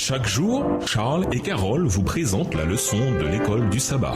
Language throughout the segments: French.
Chaque jour, Charles et Carole vous présentent la leçon de l'école du sabbat.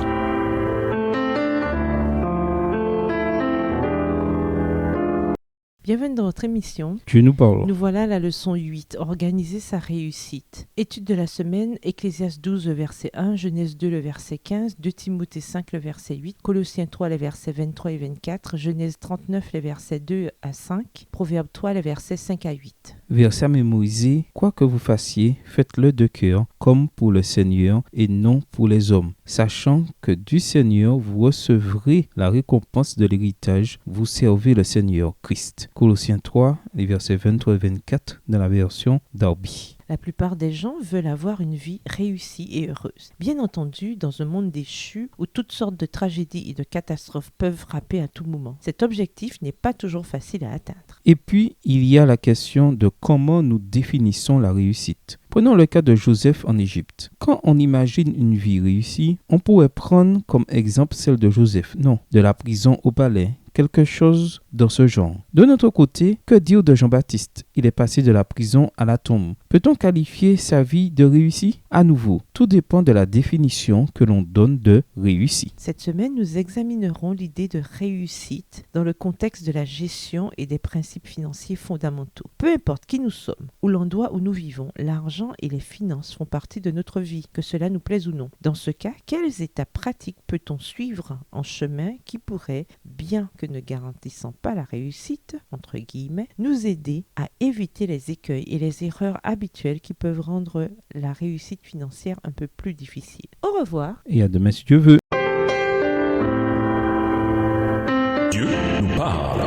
Bienvenue dans votre émission. Dieu nous parle. Nous voilà à la leçon 8, organiser sa réussite. Étude de la semaine, Ecclésiaste 12, le verset 1, Genèse 2, le verset 15, 2 Timothée 5, le verset 8, Colossiens 3, les versets 23 et 24, Genèse 39, les versets 2 à 5, Proverbe 3, les versets 5 à 8. Verset mémorisé, quoi que vous fassiez, faites-le de cœur, comme pour le Seigneur et non pour les hommes, sachant que du Seigneur vous recevrez la récompense de l'héritage, vous servez le Seigneur Christ. Colossiens 3, les versets 23 et 24 dans la version Darby. La plupart des gens veulent avoir une vie réussie et heureuse. Bien entendu, dans un monde déchu où toutes sortes de tragédies et de catastrophes peuvent frapper à tout moment, cet objectif n'est pas toujours facile à atteindre. Et puis, il y a la question de comment nous définissons la réussite. Prenons le cas de Joseph en Égypte. Quand on imagine une vie réussie, on pourrait prendre comme exemple celle de Joseph. Non, de la prison au palais. Quelque chose dans ce genre. De notre côté, que dire de Jean-Baptiste? Il est passé de la prison à la tombe. Peut-on qualifier sa vie de réussie? À nouveau, tout dépend de la définition que l'on donne de réussie. Cette semaine, nous examinerons l'idée de réussite dans le contexte de la gestion et des principes financiers fondamentaux. Peu importe qui nous sommes, où l'endroit où nous vivons, l'argent et les finances font partie de notre vie, que cela nous plaise ou non. Dans ce cas, quelles étapes pratiques peut-on suivre en chemin qui pourraient, bien que ne garantissant pas la réussite, entre guillemets, nous aider à éviter les écueils et les erreurs habituelles qui peuvent rendre la réussite financière un peu plus difficile. Au revoir. Et à demain si Dieu veut. Dieu nous parle.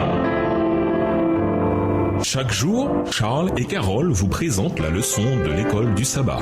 Chaque jour, Charles et Carole vous présentent la leçon de l'école du sabbat.